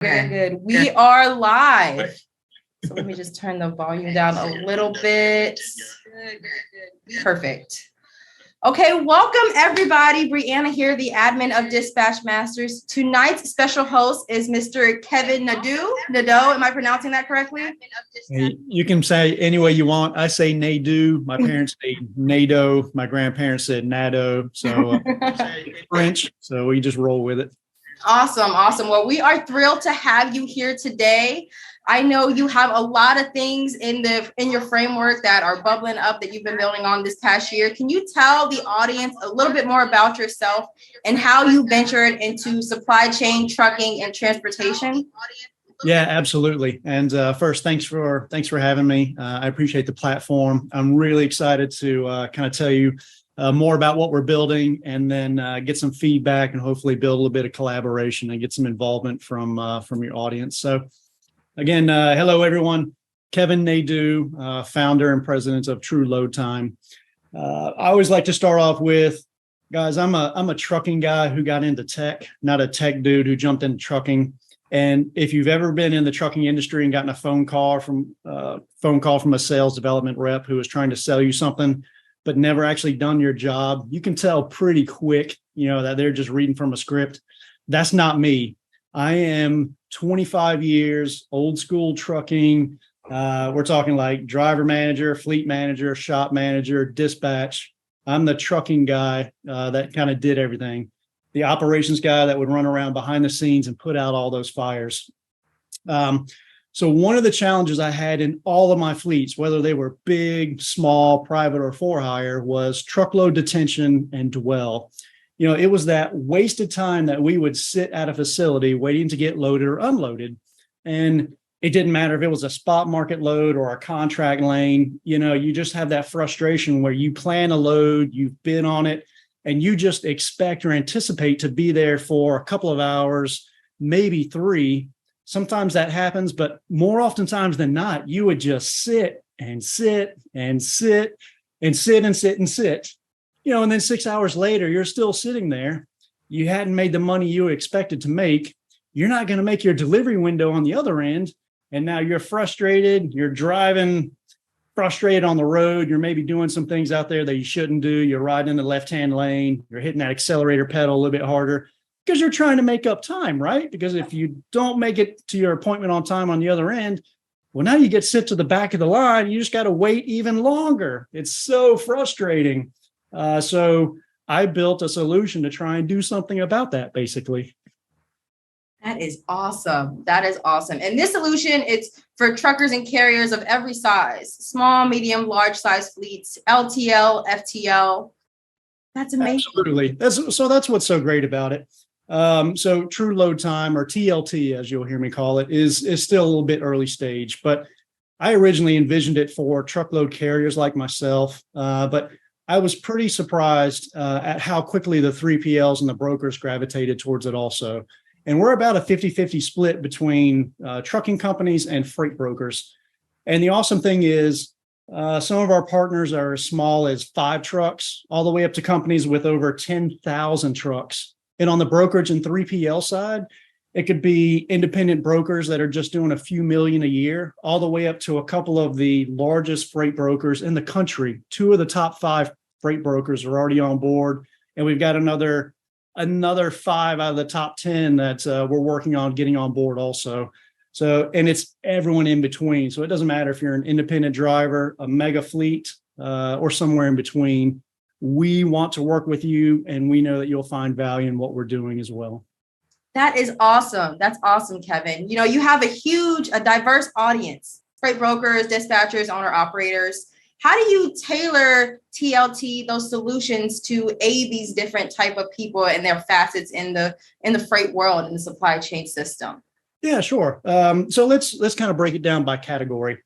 Good. We are live. So let me just turn the volume down a little bit. Perfect. Okay, welcome everybody. Brianna here, the admin of Dispatch Masters. Tonight's special host is Mr. Kevin Nadeau. Am I pronouncing that correctly? Hey, you can say any way you want. I say Nadeau. My parents say Nadeau. My grandparents said Nadeau. So French. So we just roll with it. Awesome. Well, we are thrilled to have you here today. I know you have a lot of things in your framework that are bubbling up that you've been building on this past year. Can you tell the audience a little bit more about yourself and how you ventured into supply chain, trucking, and transportation? Yeah, absolutely. And first, thanks for having me. I appreciate the platform. I'm really excited to kind of tell you more about what we're building, and then get some feedback and hopefully build a little bit of collaboration and get some involvement from your audience. So again, hello, everyone. Kevin Nadeau, founder and president of True Load Time. I always like to start off with, guys, I'm a trucking guy who got into tech, not a tech dude who jumped into trucking. And if you've ever been in the trucking industry and gotten a phone call from a sales development rep who is trying to sell you something, but never actually done your job, you can tell pretty quick, that they're just reading from a script. That's not me. I am 25 years old school trucking. We're talking like driver manager, fleet manager, shop manager, dispatch. I'm the trucking guy that kind of did everything. The operations guy that would run around behind the scenes and put out all those fires. So one of the challenges I had in all of my fleets, whether they were big, small, private, or for hire, was truckload detention and dwell. It was that wasted time that we would sit at a facility waiting to get loaded or unloaded. And it didn't matter if it was a spot market load or a contract lane. You just have that frustration where you plan a load, you've been on it, and you just expect or anticipate to be there for a couple of hours, maybe 3. Sometimes that happens, but more oftentimes than not, you would just sit and sit and sit and sit and sit and sit. And then 6 hours later, you're still sitting there. You hadn't made the money you expected to make. You're not going to make your delivery window on the other end. And now you're frustrated. You're driving frustrated on the road. You're maybe doing some things out there that you shouldn't do. You're riding in the left-hand lane. You're hitting that accelerator pedal a little bit harder because you're trying to make up time, right? Because if you don't make it to your appointment on time on the other end, well, now you get sent to the back of the line. You just got to wait even longer. It's so frustrating. So I built a solution to try and do something about that, basically. That is awesome. And this solution, it's for truckers and carriers of every size, small, medium, large size fleets, LTL, FTL. That's amazing. Absolutely. That's what's so great about it. So True Load Time, or TLT, as you'll hear me call it, is still a little bit early stage, but I originally envisioned it for truckload carriers like myself. But I was pretty surprised at how quickly the 3PLs and the brokers gravitated towards it also. And we're about a 50-50 split between trucking companies and freight brokers. And the awesome thing is some of our partners are as small as 5 trucks, all the way up to companies with over 10,000 trucks. And on the brokerage and 3PL side, it could be independent brokers that are just doing a few million a year, all the way up to a couple of the largest freight brokers in the country. 2 of the top 5 freight brokers are already on board. And we've got another 5 out of the top 10 that we're working on getting on board also. So, and it's everyone in between. So it doesn't matter if you're an independent driver, a mega fleet, or somewhere in between. We want to work with you, and we know that you'll find value in what we're doing as well. That is awesome. That's awesome, Kevin. You have a diverse audience, freight brokers, dispatchers, owner operators. How do you tailor TLT, those solutions, to aid these different type of people and their facets in the freight world and the supply chain system? Yeah, sure. So let's kind of break it down by category.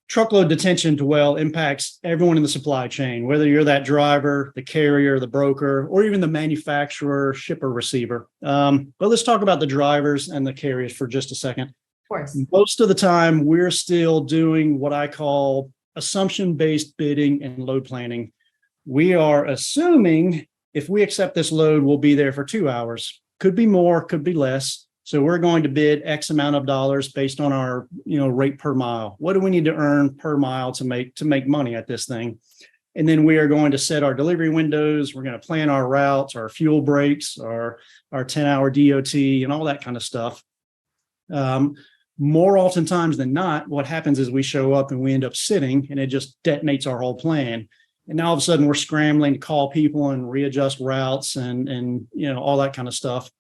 Truckload detention dwell impacts everyone in the supply chain, whether you're that driver, the carrier, the broker, or even the manufacturer, shipper, receiver. But let's talk about the drivers and the carriers for just a second. Of course. Most of the time, we're still doing what I call assumption-based bidding and load planning. We are assuming if we accept this load, we'll be there for 2 hours. Could be more, could be less. So we're going to bid X amount of dollars based on our, rate per mile. What do we need to earn per mile to make money at this thing? And then we are going to set our delivery windows. We're going to plan our routes, our fuel breaks, our 10-hour DOT, and all that kind of stuff. More oftentimes than not, what happens is we show up and we end up sitting, and it just detonates our whole plan. And now all of a sudden we're scrambling to call people and readjust routes and all that kind of stuff.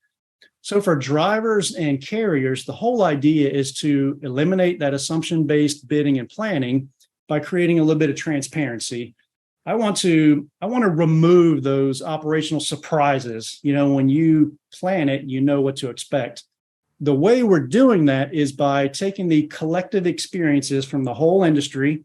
So for drivers and carriers, the whole idea is to eliminate that assumption-based bidding and planning by creating a little bit of transparency. I want to remove those operational surprises. When you plan it, you know what to expect. The way we're doing that is by taking the collective experiences from the whole industry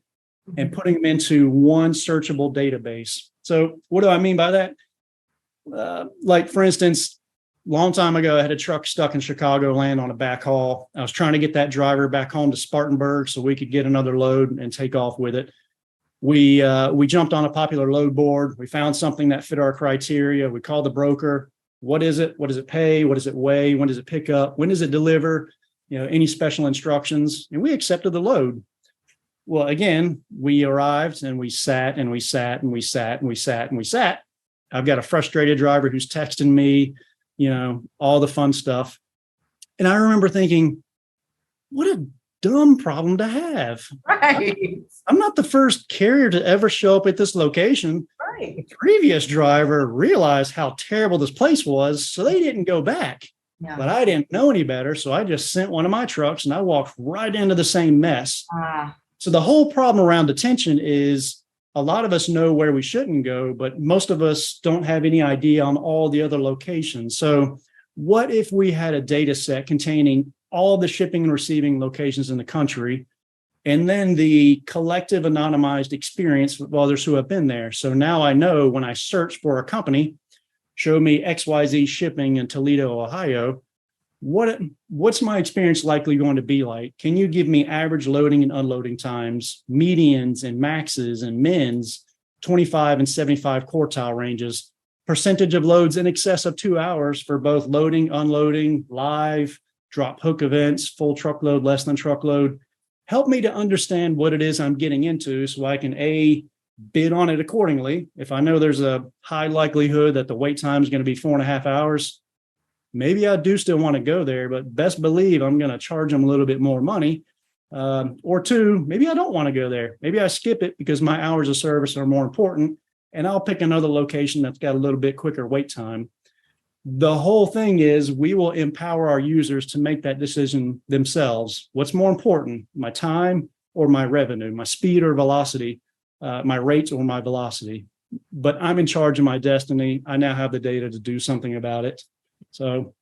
and putting them into one searchable database. So what do I mean by that? Like, for instance, long time ago, I had a truck stuck in Chicagoland on a backhaul. I was trying to get that driver back home to Spartanburg so we could get another load and take off with it. We jumped on a popular load board. We found something that fit our criteria. We called the broker. What is it? What does it pay? What does it weigh? When does it pick up? When does it deliver? Any special instructions? And we accepted the load. Well, again, we arrived and we sat and we sat and we sat and we sat and we sat. I've got a frustrated driver who's texting me, all the fun stuff. And I remember thinking, what a dumb problem to have. Right. I'm not the first carrier to ever show up at this location. Right. The previous driver realized how terrible this place was, so they didn't go back. Yeah. But I didn't know any better, so I just sent one of my trucks and I walked right into the same mess. So the whole problem around detention is a lot of us know where we shouldn't go, but most of us don't have any idea on all the other locations. So what if we had a data set containing all the shipping and receiving locations in the country, and then the collective anonymized experience of others who have been there? So now I know when I search for a company, show me XYZ shipping in Toledo, Ohio, what's my experience likely going to be like? Can you give me average loading and unloading times, medians and maxes and mins, 25 and 75 quartile ranges, percentage of loads in excess of 2 hours for both loading, unloading, live, drop hook events, full truckload, less than truckload? Help me to understand what it is I'm getting into so I can bid on it accordingly. If I know there's a high likelihood that the wait time is going to be 4.5 hours, maybe I do still want to go there, but best believe I'm going to charge them a little bit more money. Or two, maybe I don't want to go there. Maybe I skip it because my hours of service are more important, and I'll pick another location that's got a little bit quicker wait time. The whole thing is we will empower our users to make that decision themselves. What's more important, my time or my revenue, my speed or velocity, my rates or my velocity? But I'm in charge of my destiny. I now have the data to do something about it. So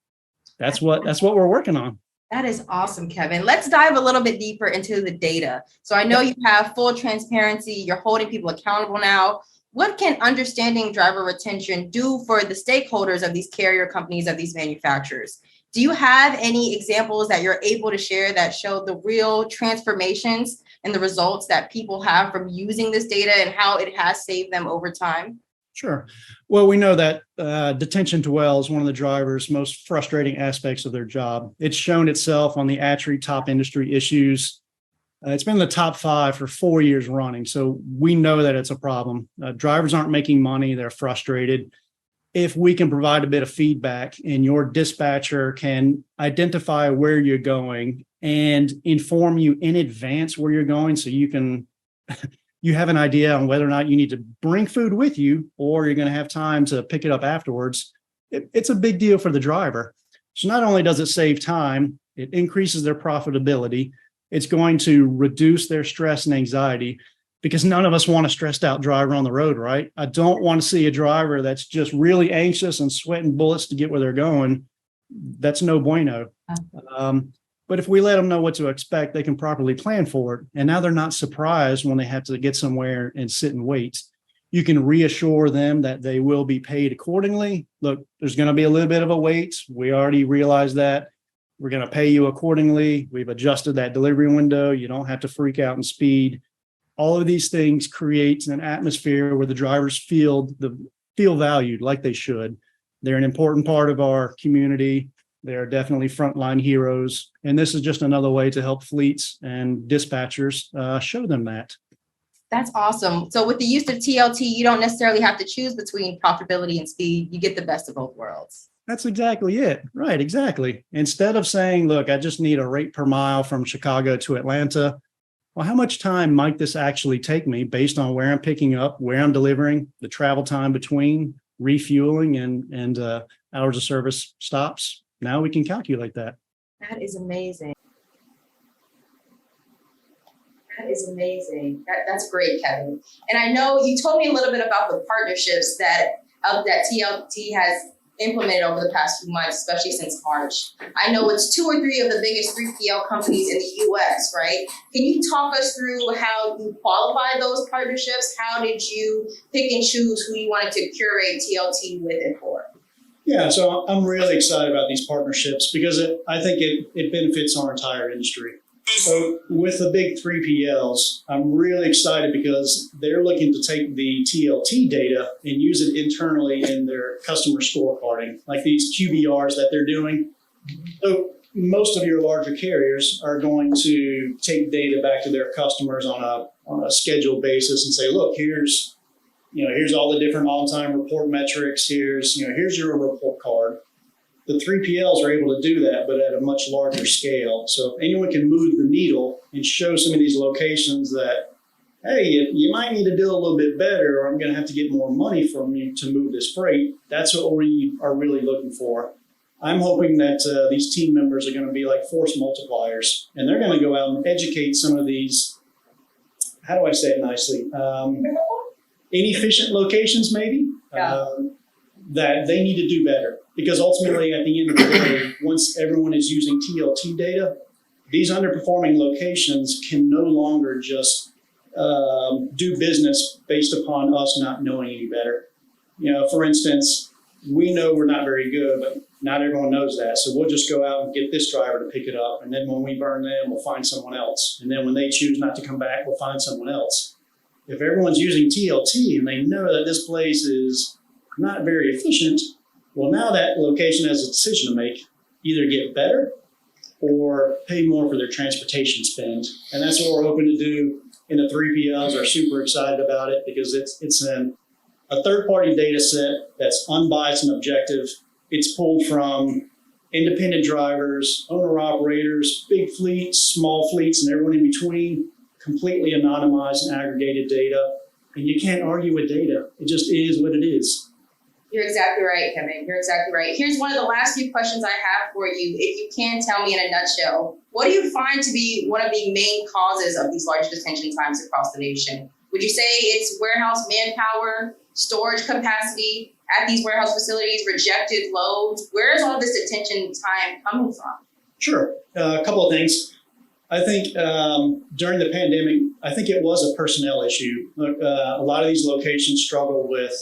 that's what we're working on. That is awesome, Kevin. Let's dive a little bit deeper into the data. So I know you have full transparency. You're holding people accountable now. What can understanding driver retention do for the stakeholders of these carrier companies, of these manufacturers? Do you have any examples that you're able to share that show the real transformations and the results that people have from using this data and how it has saved them over time? Sure. Well, we know that detention dwell is one of the drivers' most frustrating aspects of their job. It's shown itself on the ATRI top industry issues. It's been in the top 5 for 4 years running. So we know that it's a problem. Drivers aren't making money. They're frustrated. If we can provide a bit of feedback and your dispatcher can identify where you're going and inform you in advance where you're going, so you have an idea on whether or not you need to bring food with you or you're going to have time to pick it up afterwards, it's a big deal for the driver. So not only does it save time, it increases their profitability. It's going to reduce their stress and anxiety, because none of us want a stressed out driver on the road, right? I don't want to see a driver that's just really anxious and sweating bullets to get where they're going. That's no bueno. But if we let them know what to expect, they can properly plan for it. And now they're not surprised when they have to get somewhere and sit and wait. You can reassure them that they will be paid accordingly. Look, there's going to be a little bit of a wait. We already realized that. We're going to pay you accordingly. We've adjusted that delivery window. You don't have to freak out and speed. All of these things create an atmosphere where the drivers feel valued like they should. They're an important part of our community. They are definitely frontline heroes. And this is just another way to help fleets and dispatchers show them that. That's awesome. So with the use of TLT, you don't necessarily have to choose between profitability and speed. You get the best of both worlds. That's exactly it. Right, exactly. Instead of saying, look, I just need a rate per mile from Chicago to Atlanta. Well, how much time might this actually take me based on where I'm picking up, where I'm delivering, the travel time between refueling and hours of service stops? Now we can calculate that. That is amazing. That is amazing. That's great, Kevin. And I know you told me a little bit about the partnerships that TLT has implemented over the past few months, especially since March. I know it's 2 or 3 of the biggest 3PL companies in the US, right? Can you talk us through how you qualify those partnerships? How did you pick and choose who you wanted to curate TLT with and for? Yeah, so I'm really excited about these partnerships because I think it benefits our entire industry. So with the big 3PLs, I'm really excited because they're looking to take the TLT data and use it internally in their customer scorecarding, like these QBRs that they're doing. So most of your larger carriers are going to take data back to their customers on a scheduled basis and say, look, here's all the different on-time report metrics. Here's your report card. The 3PLs are able to do that, but at a much larger scale. So if anyone can move the needle and show some of these locations that, hey, you might need to do a little bit better, or I'm going to have to get more money from you to move this freight, that's what we are really looking for. I'm hoping that these team members are going to be like force multipliers, and they're going to go out and educate some of these, how do I say it nicely, inefficient locations maybe, that they need to do better. Because ultimately, at the end of the day, once everyone is using TLT data, these underperforming locations can no longer just do business based upon us not knowing any better. For instance, we know we're not very good, but not everyone knows that. So we'll just go out and get this driver to pick it up. And then when we burn them, we'll find someone else. And then when they choose not to come back, we'll find someone else. If everyone's using TLT and they know that this place is not very efficient, well, now that location has a decision to make, either get better or pay more for their transportation spend. And that's what we're hoping to do. And the 3PLs are super excited about it because it's a third-party data set that's unbiased and objective. It's pulled from independent drivers, owner-operators, big fleets, small fleets, and everyone in between, completely anonymized and aggregated data. And you can't argue with data. It just is what it is. You're exactly right, Kevin. You're exactly right. Here's one of the last few questions I have for you. If you can tell me in a nutshell, what do you find to be one of the main causes of these large detention times across the nation? Would you say it's warehouse manpower, storage capacity at these warehouse facilities, rejected loads? Where is all this detention time coming from? Sure. A couple of things. I think during the pandemic, I think it was a personnel issue. Look, a lot of these locations struggle with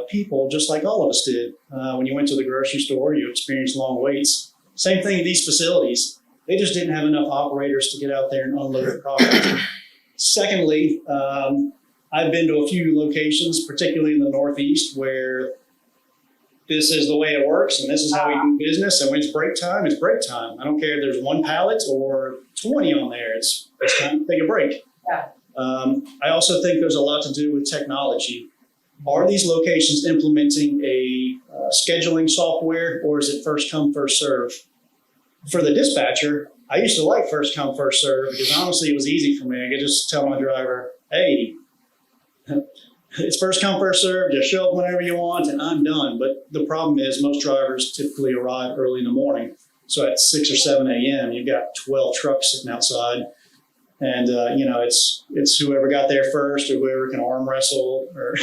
people, just like all of us did. When you went to the grocery store, you experienced long waits. Same thing at these facilities. They just didn't have enough operators to get out there and unload the product. Secondly, I've been to a few locations, particularly in the Northeast, where this is the way it works and this is how we do business. And when it's break time, it's break time. I don't care if there's 1 pallet or 20 on there. It's time to take a break. Yeah. I also think there's a lot to do with technology. Are these locations implementing a scheduling software, or is it first come, first serve? For the dispatcher, I used to like first come, first serve because honestly, it was easy for me. I could just tell my driver, hey, it's first come, first serve. Just show up whenever you want, and I'm done. But the problem is most drivers typically arrive early in the morning. So at 6 or 7 a.m., you've got 12 trucks sitting outside. And, it's whoever got there first or whoever can arm wrestle or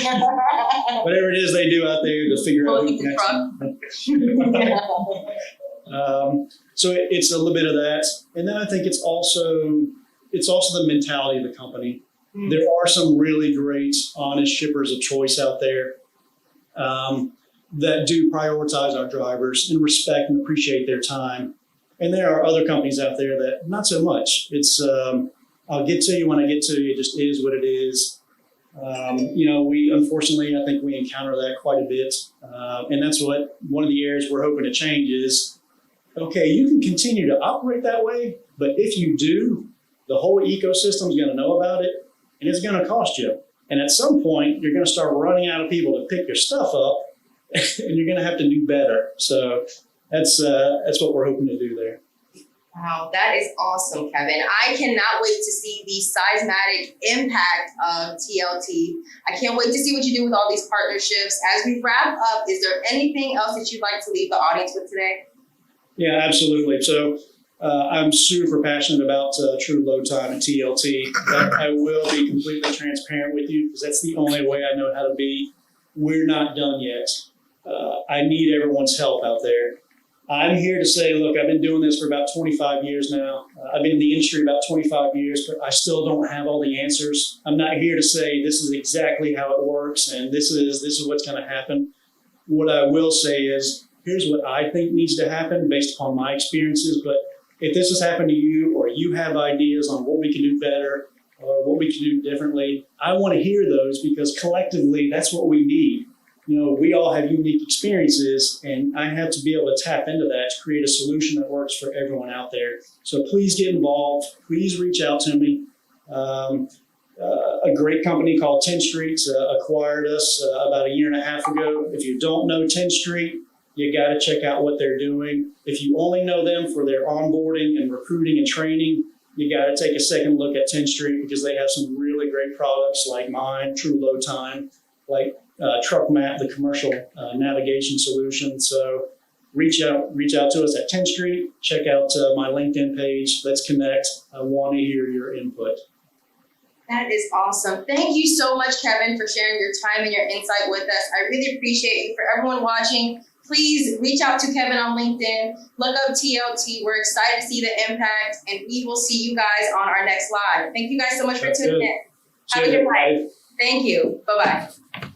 whatever it is they do out there to figure out who's next. So it's a little bit of that. And then I think it's also the mentality of the company. There are some really great, honest shippers of choice out there that do prioritize our drivers and respect and appreciate their time. And there are other companies out there that not so much. It's, I'll get to you when I get to you. It just is what it is. We unfortunately, I think we encounter that quite a bit. And that's one of the areas we're hoping to change is okay, you can continue to operate that way, but if you do, the whole ecosystem is going to know about it, and it's going to cost you. And at some point, you're going to start running out of people to pick your stuff up, and you're going to have to do better. So that's what we're hoping to do there. Wow, that is awesome, Kevin. I cannot wait to see the seismic impact of TLT. I can't wait to see what you do with all these partnerships. As we wrap up, is there anything else that you'd like to leave the audience with today? Yeah, absolutely. So I'm super passionate about true load time and TLT. I will be completely transparent with you because that's the only way I know how to be. We're not done yet. I need everyone's help out there. I'm here to say, look, I've been doing this for about 25 years now. I've been in the industry about 25 years, but I still don't have all the answers. I'm not here to say this is exactly how it works and this is what's going to happen. What I will say is, here's what I think needs to happen based upon my experiences. But if this has happened to you or you have ideas on what we can do better or what we can do differently, I want to hear those because collectively, that's what we need. You know, we all have unique experiences, and I have to be able to tap into that to create a solution that works for everyone out there. So please get involved. Please reach out to me. A great company called 10th Street acquired us about a year and a half ago. If you don't know 10th Street, you got to check out what they're doing. If you only know them for their onboarding and recruiting and training, you got to take a second look at 10th Street because they have some really great products like mine, True Load Time, like Truck Map, the commercial navigation solution. So reach out to us at 10th Street. Check out my LinkedIn page. Let's connect. I want to hear your input. That is awesome. Thank you so much, Kevin, for sharing your time and your insight with us. I really appreciate you. For everyone watching, please reach out to Kevin on LinkedIn. Look up TLT. We're excited to see the impact, and we will see you guys on our next live. Thank you guys so much for tuning in. Have a good night. Thank you. Bye-bye.